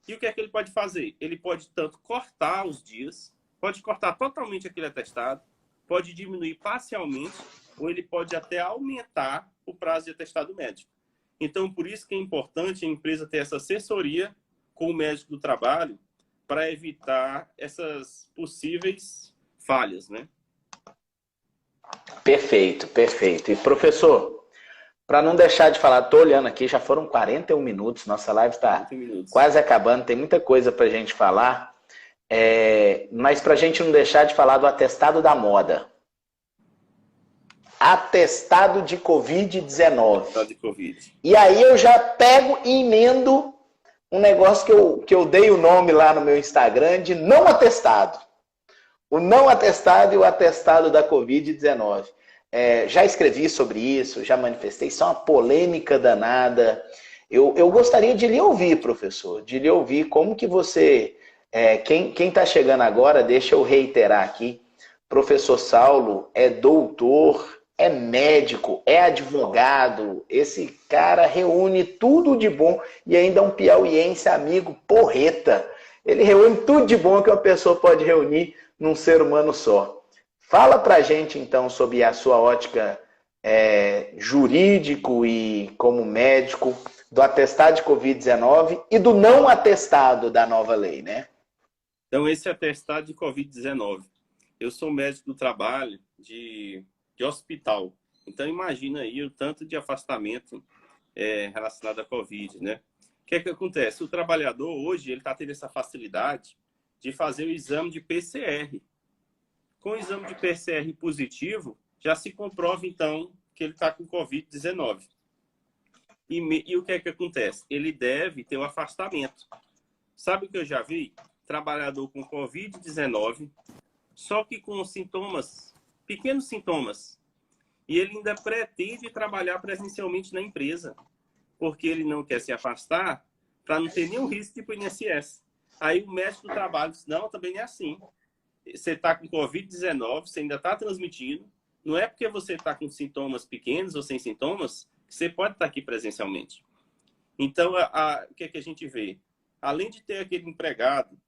E o que é que ele pode fazer? Ele pode tanto cortar os dias, pode cortar totalmente aquele atestado, pode diminuir parcialmente, ou ele pode até aumentar o prazo de atestado médico. Então, por isso que é importante a empresa ter essa assessoria com o médico do trabalho para evitar essas possíveis falhas, né? Perfeito, perfeito. E, professor, Para não deixar de falar, tô olhando aqui, já foram 41 minutos, nossa live está 30 minutos. quase acabando, tem muita coisa para a gente falar, mas para a gente não deixar de falar do atestado da moda. Atestado de Covid-19. Atestado de Covid. E aí eu já pego e emendo um negócio que eu dei o nome lá no meu Instagram de não atestado. O não atestado e o atestado da Covid-19. Já escrevi sobre isso, já manifestei, isso é uma polêmica danada. Eu gostaria de lhe ouvir, professor, de lhe ouvir como que você... quem está chegando agora, deixa eu reiterar aqui, professor Saulo é doutor, é médico, é advogado, esse cara reúne tudo de bom e ainda é um piauiense amigo porreta. Ele reúne tudo de bom que uma pessoa pode reunir num ser humano só. Fala pra gente, então, sobre a sua ótica jurídico e como médico do atestado de Covid-19 e do não atestado da nova lei, né? Então, esse atestado de Covid-19. Eu sou médico do trabalho de hospital. Então, imagina aí o tanto de afastamento relacionado à Covid, né? O que é que acontece? O trabalhador, hoje, ele está tendo essa facilidade de fazer o exame de PCR. Com o exame de PCR positivo, já se comprova, então, que ele está com Covid-19. E o que é que acontece? Ele deve ter um afastamento. Sabe o que eu já vi? Trabalhador com Covid-19, só que com sintomas, pequenos sintomas. E ele ainda pretende trabalhar presencialmente na empresa, porque ele não quer se afastar para não ter nenhum risco de ir para o INSS. Aí o médico do trabalho diz, não, também é assim. Você está com Covid-19, você ainda está transmitindo. Não é porque você está com sintomas pequenos ou sem sintomas que você pode estar aqui presencialmente. Então, o que é que a gente vê? Além de ter aquele empregado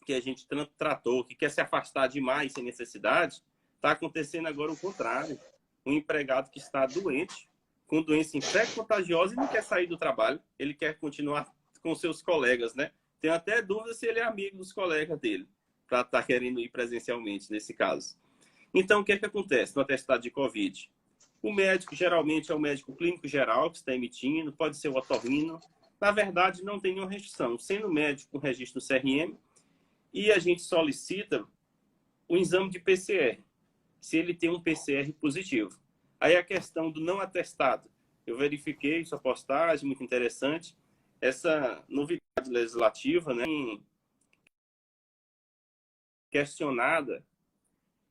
que a gente tratou, que quer se afastar demais sem necessidade, está acontecendo agora o contrário. Um empregado que está doente, com doença infecto-contagiosa e não quer sair do trabalho, ele quer continuar com seus colegas, né? Tenho até dúvida se ele é amigo dos colegas dele, para estar querendo ir presencialmente nesse caso. Então, o que é que acontece no atestado de Covid? O médico, geralmente, é o médico clínico geral que está emitindo, pode ser o otorrino. Na verdade, não tem nenhuma restrição. Sendo médico com registro no CRM, e a gente solicita o exame de PCR, se ele tem um PCR positivo. Aí a questão do não atestado. Eu verifiquei sua postagem, muito interessante. Essa novidade legislativa, né, questionada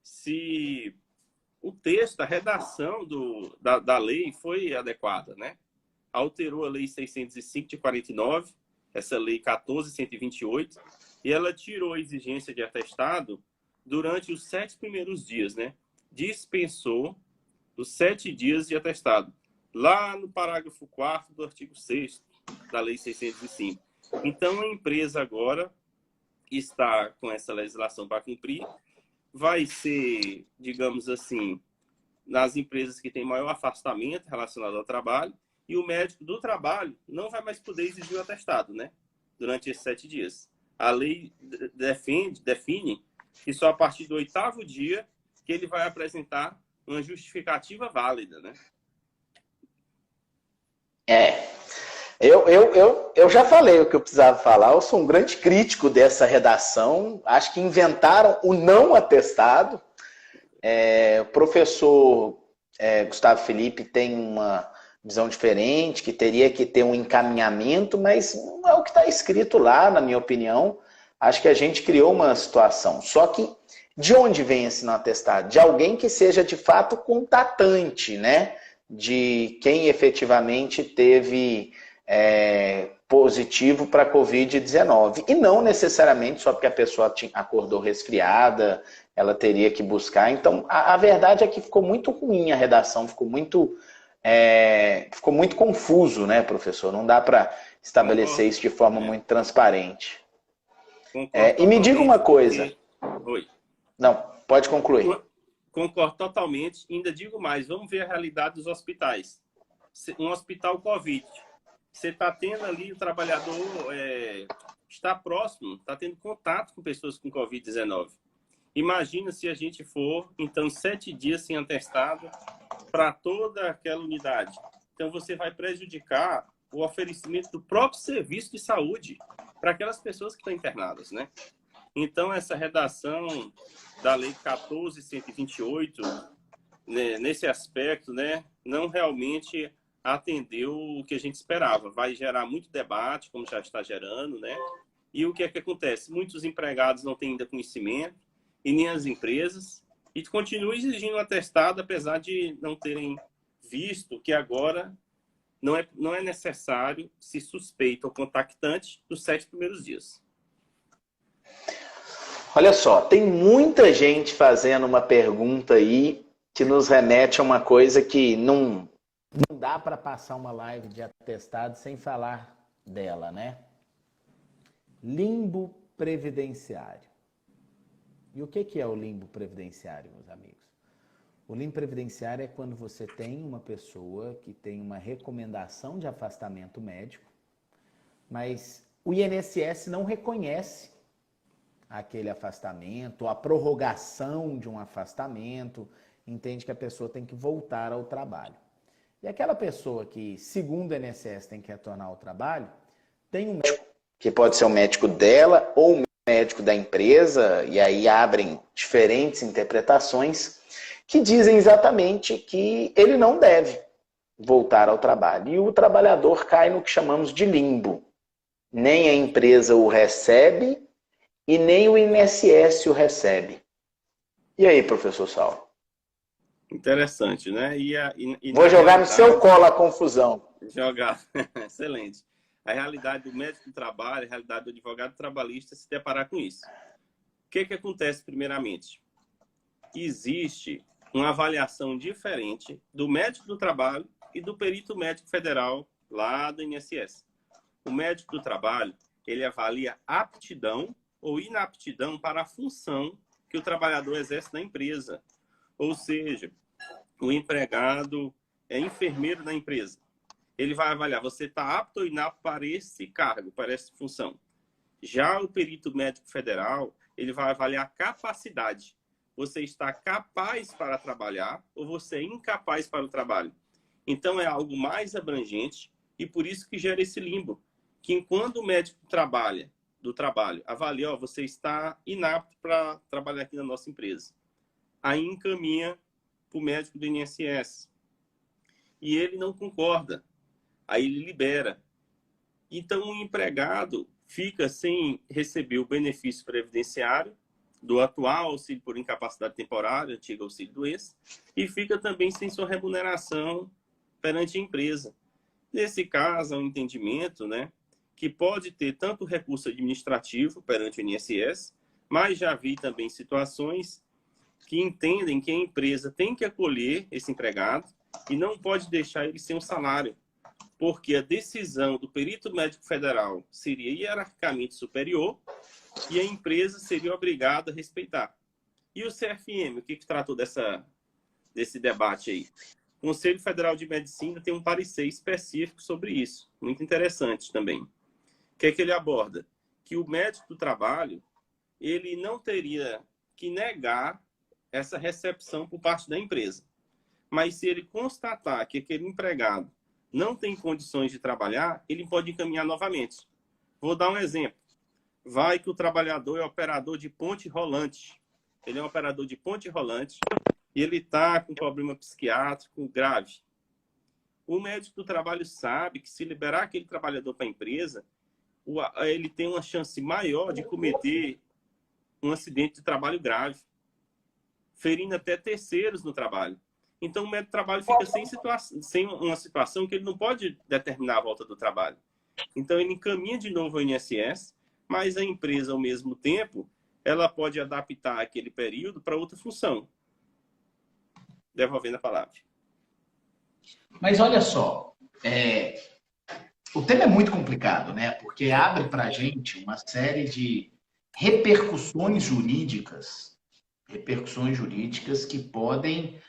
se o texto, a redação da lei foi adequada, né? Alterou a Lei 605 de 49, essa Lei 14.128, e ela tirou a exigência de atestado durante os 7 primeiros dias, né? Dispensou os 7 dias de atestado, lá no parágrafo 4º do artigo 6º da Lei 605. Então, a empresa agora está com essa legislação para cumprir, vai ser, digamos assim, nas empresas que têm maior afastamento relacionado ao trabalho, e o médico do trabalho não vai mais poder exigir o atestado, né? Durante esses 7 dias. A lei define que só a partir do 8º dia que ele vai apresentar uma justificativa válida, né? Eu já falei o que eu precisava falar, eu sou um grande crítico dessa redação, acho que inventaram o não atestado. O professor Gustavo Felipe tem uma visão diferente, que teria que ter um encaminhamento, mas não é o que está escrito lá, na minha opinião. Acho que a gente criou uma situação. Só que de onde vem esse não atestado? De alguém que seja de fato contatante, né? De quem efetivamente teve positivo para a Covid-19. E não necessariamente só porque a pessoa acordou resfriada, ela teria que buscar. Então, a verdade é que ficou muito ruim a redação, ficou muito confuso, né, professor? Não dá para estabelecer isso de forma muito transparente. E me diga uma coisa. Oi. Não, pode concluir. Concordo totalmente. Ainda digo mais, vamos ver a realidade dos hospitais. Um hospital Covid. Você está tendo ali, o trabalhador está próximo, está tendo contato com pessoas com Covid-19. Imagina se a gente for, então, 7 dias sem atestado para toda aquela unidade. Então, você vai prejudicar o oferecimento do próprio serviço de saúde para aquelas pessoas que estão internadas, né? Então, essa redação da Lei 14.128, né, nesse aspecto, né, não realmente atendeu o que a gente esperava. Vai gerar muito debate, como já está gerando, né? E o que é que acontece? Muitos empregados não têm ainda conhecimento, e nem as empresas, e continuam exigindo um atestado, apesar de não terem visto que agora não é necessário se suspeita ou contactante dos 7 primeiros dias. Olha só, tem muita gente fazendo uma pergunta aí que nos remete a uma coisa que não dá para passar uma live de atestado sem falar dela, né? Limbo previdenciário. E o que é o limbo previdenciário, meus amigos? O limbo previdenciário é quando você tem uma pessoa que tem uma recomendação de afastamento médico, mas o INSS não reconhece aquele afastamento, a prorrogação de um afastamento, entende que a pessoa tem que voltar ao trabalho. E aquela pessoa que, segundo o INSS, tem que retornar ao trabalho, tem um médico, que pode ser o médico dela ou o médico da empresa, e aí abrem diferentes interpretações, que dizem exatamente que ele não deve voltar ao trabalho. E o trabalhador cai no que chamamos de limbo. Nem a empresa o recebe e nem o INSS o recebe. E aí, professor Saulo? Interessante, né? Vou jogar no seu colo a confusão. Jogar. Excelente. A realidade do médico do trabalho, a realidade do advogado trabalhista se deparar com isso. O que acontece primeiramente? Existe uma avaliação diferente do médico do trabalho e do perito médico federal lá do INSS. O médico do trabalho, ele avalia aptidão ou inaptidão para a função que o trabalhador exerce na empresa. Ou seja, o empregado é enfermeiro na empresa. Ele vai avaliar, você está apto ou inapto para esse cargo, para essa função. Já o perito médico federal, ele vai avaliar a capacidade. Você está capaz para trabalhar ou você é incapaz para o trabalho. Então, é algo mais abrangente e por isso que gera esse limbo. Que enquanto o médico do trabalho avalia, ó, você está inapto para trabalhar aqui na nossa empresa. Aí encaminha para o médico do INSS. E ele não concorda. Aí ele libera. Então, o empregado fica sem receber o benefício previdenciário do atual auxílio por incapacidade temporária, antigo auxílio-doença, e fica também sem sua remuneração perante a empresa. Nesse caso, há um entendimento, né, que pode ter tanto recurso administrativo perante o INSS, mas já vi também situações que entendem que a empresa tem que acolher esse empregado e não pode deixar ele sem um salário, porque a decisão do perito médico federal seria hierarquicamente superior e a empresa seria obrigada a respeitar. E o CFM, o que tratou desse debate aí? O Conselho Federal de Medicina tem um parecer específico sobre isso, muito interessante também. O que é que ele aborda? Que o médico do trabalho, ele não teria que negar essa recepção por parte da empresa. Mas se ele constatar que aquele empregado não tem condições de trabalhar, ele pode encaminhar novamente. Vou dar um exemplo. Vai que o trabalhador é operador de ponte rolante. Ele é um operador de ponte rolante e ele está com problema psiquiátrico grave. O médico do trabalho sabe que se liberar aquele trabalhador para a empresa, ele tem uma chance maior de cometer um acidente de trabalho grave, ferindo até terceiros no trabalho. Então, o médico do trabalho fica sem uma situação que ele não pode determinar a volta do trabalho. Então, ele encaminha de novo ao INSS, mas a empresa, ao mesmo tempo, ela pode adaptar aquele período para outra função. Devolvendo a palavra. Mas olha só, o tema é muito complicado, né? Porque abre para a gente uma série de repercussões jurídicas que podem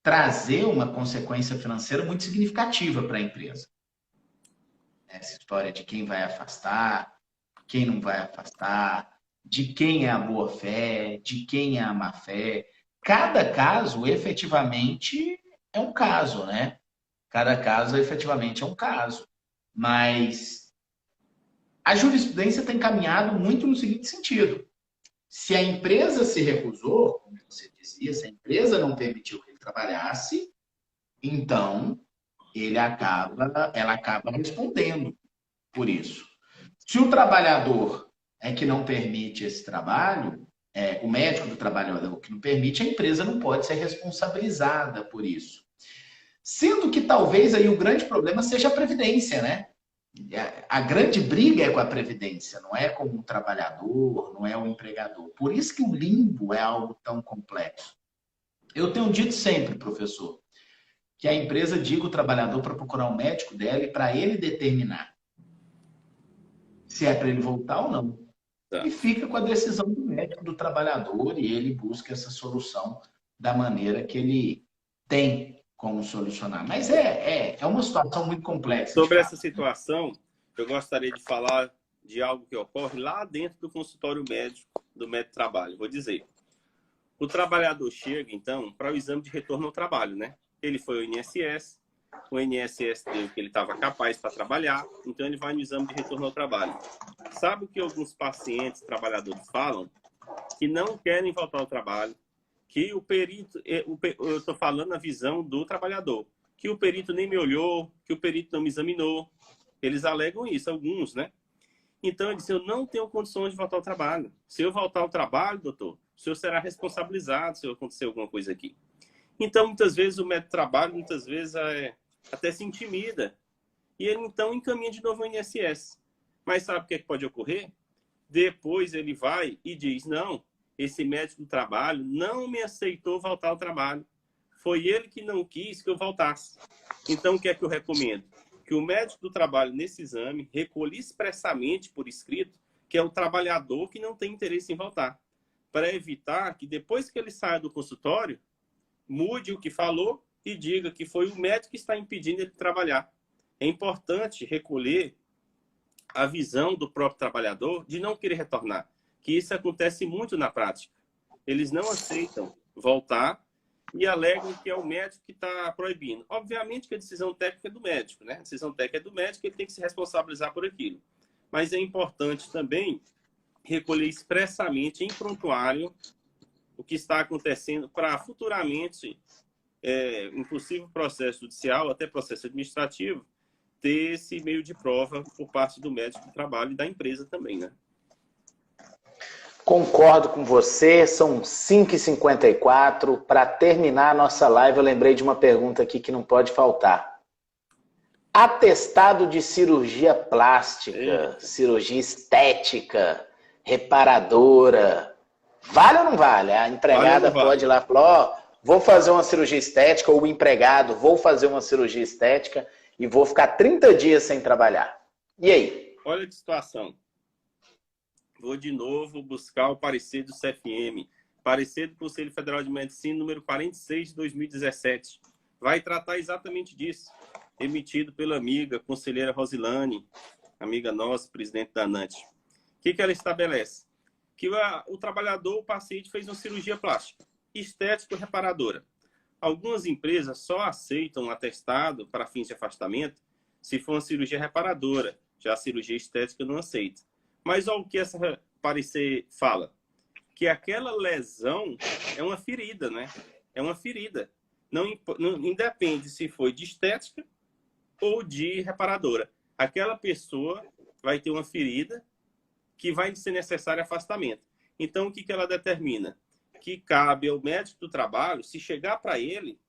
trazer uma consequência financeira muito significativa para a empresa. Essa história de quem vai afastar, quem não vai afastar, de quem é a boa-fé, de quem é a má-fé. Cada caso, efetivamente, é um caso, né? Cada caso, efetivamente, é um caso. Mas a jurisprudência tem caminhado muito no seguinte sentido. Se a empresa se recusou, como você dizia, se a empresa não permitiu que ele trabalhasse, então ela acaba respondendo por isso. Se o trabalhador é que não permite esse trabalho, o médico do trabalhador que não permite, a empresa não pode ser responsabilizada por isso. Sendo que talvez aí o grande problema seja a previdência, né? A grande briga é com a previdência, não é com o trabalhador, não é o empregador. Por isso que o limbo é algo tão complexo. Eu tenho dito sempre, professor, que a empresa diga ao trabalhador para procurar um médico dela e para ele determinar se é para ele voltar ou não. Tá. E fica com a decisão do médico, do trabalhador, e ele busca essa solução da maneira que ele tem como solucionar. Mas é uma situação muito complexa. Sobre essa situação, eu gostaria de falar de algo que ocorre lá dentro do consultório médico, do médico de trabalho. Vou dizer, o trabalhador chega, então, para o exame de retorno ao trabalho, né? Ele foi ao INSS, o INSS deu que ele estava capaz para trabalhar, então ele vai no exame de retorno ao trabalho. Sabe o que alguns pacientes, trabalhadores falam? Que não querem voltar ao trabalho, que o perito, eu estou falando na visão do trabalhador, que o perito nem me olhou, que o perito não me examinou. Eles alegam isso, alguns, né? Então, ele disse, eu não tenho condições de voltar ao trabalho. Se eu voltar ao trabalho, doutor, o senhor será responsabilizado se acontecer alguma coisa aqui. Então, muitas vezes, o médico de trabalho, muitas vezes, até se intimida. E ele, então, encaminha de novo ao INSS. Mas sabe o que pode ocorrer? Depois ele vai e diz, não, esse médico do trabalho não me aceitou voltar ao trabalho. Foi ele que não quis que eu voltasse. Então, o que é que eu recomendo? Que o médico do trabalho, nesse exame, recolha expressamente por escrito que é o trabalhador que não tem interesse em voltar. Para evitar que, depois que ele saia do consultório, mude o que falou e diga que foi o médico que está impedindo ele de trabalhar. É importante recolher a visão do próprio trabalhador de não querer retornar, que isso acontece muito na prática. Eles não aceitam voltar e alegam que é o médico que está proibindo. Obviamente que a decisão técnica é do médico, né? A decisão técnica é do médico, ele tem que se responsabilizar por aquilo. Mas é importante também recolher expressamente em prontuário o que está acontecendo para futuramente, em possível processo judicial, até processo administrativo, ter esse meio de prova por parte do médico do trabalho e da empresa também, né? Concordo com você, são 5h54. Para terminar a nossa live, eu lembrei de uma pergunta aqui que não pode faltar. Atestado de cirurgia plástica, cirurgia estética, reparadora, vale ou não vale? A empregada pode ir lá e falar, vou fazer uma cirurgia estética, ou o empregado, vou fazer uma cirurgia estética e vou ficar 30 dias sem trabalhar. E aí? Olha que situação. Vou de novo buscar o parecer do CFM, parecer do Conselho Federal de Medicina, número 46 de 2017. Vai tratar exatamente disso. Emitido pela amiga conselheira Rosilane, amiga nossa, presidente da ANANT. O que ela estabelece? Que o trabalhador, o paciente, fez uma cirurgia plástica, estética ou reparadora. Algumas empresas só aceitam um atestado para fins de afastamento se for uma cirurgia reparadora. Já a cirurgia estética não aceita. Mas olha o que essa parecer fala. Que aquela lesão é uma ferida, né? É uma ferida. Não independe se foi de estética ou de reparadora. Aquela pessoa vai ter uma ferida que vai ser necessário afastamento. Então, o que ela determina? Que cabe ao médico do trabalho, se chegar para ele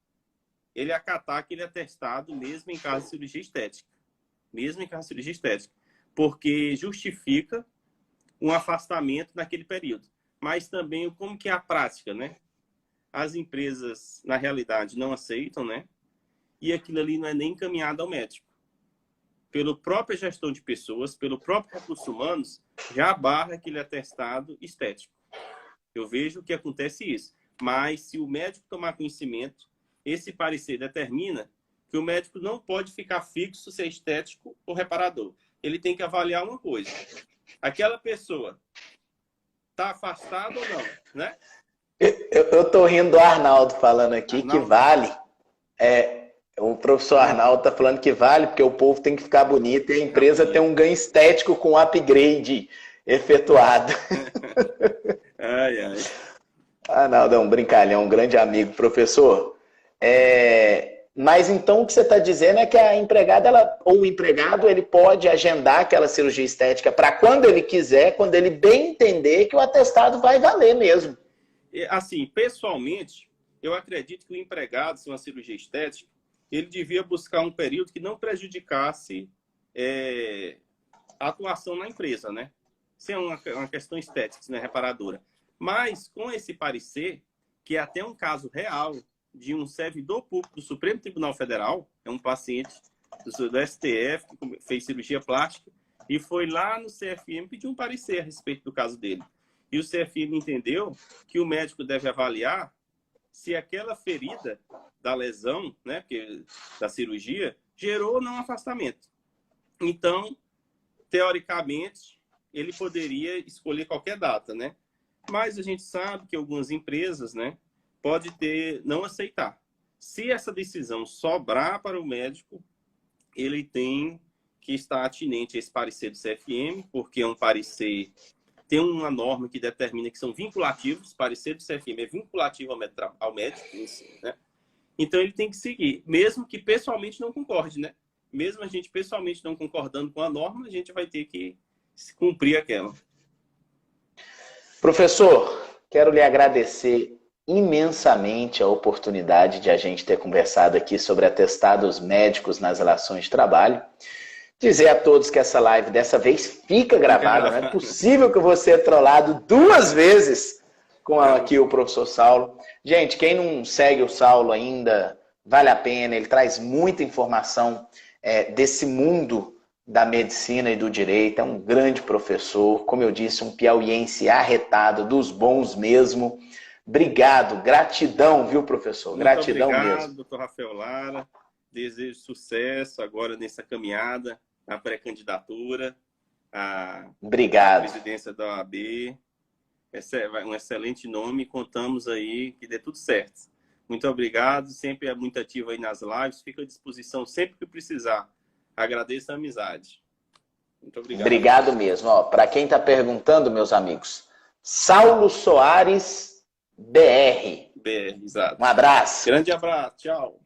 acatar aquele atestado mesmo em caso de cirurgia estética. Mesmo em caso de cirurgia estética. Porque justifica um afastamento naquele período. Mas também como que é a prática, né? As empresas, na realidade, não aceitam, né? E aquilo ali não é nem encaminhado ao médico. Pela própria gestão de pessoas, pelo próprio recursos humanos, já barra aquele atestado estético. Eu vejo que acontece isso. Mas se o médico tomar conhecimento, esse parecer determina que o médico não pode ficar fixo se é estético ou reparador. Ele tem que avaliar uma coisa. Aquela pessoa está afastada ou não, né? Eu tô rindo do Arnaldo falando aqui, Arnaldo, que vale. professor Arnaldo está falando que vale, porque o povo tem que ficar bonito e a empresa tem um ganho estético com o upgrade efetuado. Ai, ai. Arnaldo é um brincalhão, um grande amigo. Professor, mas então o que você está dizendo é que a empregada ou o empregado ele pode agendar aquela cirurgia estética para quando ele quiser, quando ele bem entender que o atestado vai valer mesmo. Assim, pessoalmente, eu acredito que o empregado, se uma cirurgia estética, ele devia buscar um período que não prejudicasse a atuação na empresa, né? Se é uma questão estética, se não é reparadora. Mas, com esse parecer, que é até um caso real de um servidor público do Supremo Tribunal Federal, é um paciente do STF, que fez cirurgia plástica, e foi lá no CFM pedir um parecer a respeito do caso dele. E o CFM entendeu que o médico deve avaliar se aquela ferida da lesão, né, da cirurgia, gerou ou não afastamento. Então, teoricamente, ele poderia escolher qualquer data, né? Mas a gente sabe que algumas empresas, né, pode não aceitar. Se essa decisão sobrar para o médico, ele tem que estar atinente a esse parecer do CFM, porque é um parecer, tem uma norma que determina que são vinculativos, o parecer do CFM é vinculativo ao médico, né? Então ele tem que seguir, mesmo que pessoalmente não concorde, né? Mesmo a gente pessoalmente não concordando com a norma, a gente vai ter que cumprir aquela. Professor, quero lhe agradecer imensamente a oportunidade de a gente ter conversado aqui sobre atestados médicos nas relações de trabalho. Dizer a todos que essa live dessa vez fica gravada, não é possível que eu vou ser trollado 2 vezes com aqui o professor Saulo. Gente, quem não segue o Saulo ainda, vale a pena, ele traz muita informação desse mundo da medicina e do direito, é um grande professor, como eu disse, um piauiense arretado, dos bons mesmo. Obrigado, gratidão, viu, professor? Gratidão mesmo. Muito obrigado, doutor Rafael Lara. Desejo sucesso agora nessa caminhada, na pré-candidatura à presidência da OAB. É um excelente nome, contamos aí que dê tudo certo. Muito obrigado, sempre é muito ativo aí nas lives, fico à disposição sempre que precisar. Agradeço a amizade. Muito obrigado. Obrigado mesmo. Para quem está perguntando, meus amigos, Saulo Soares BR. BR, exato. Um abraço. Grande abraço, tchau.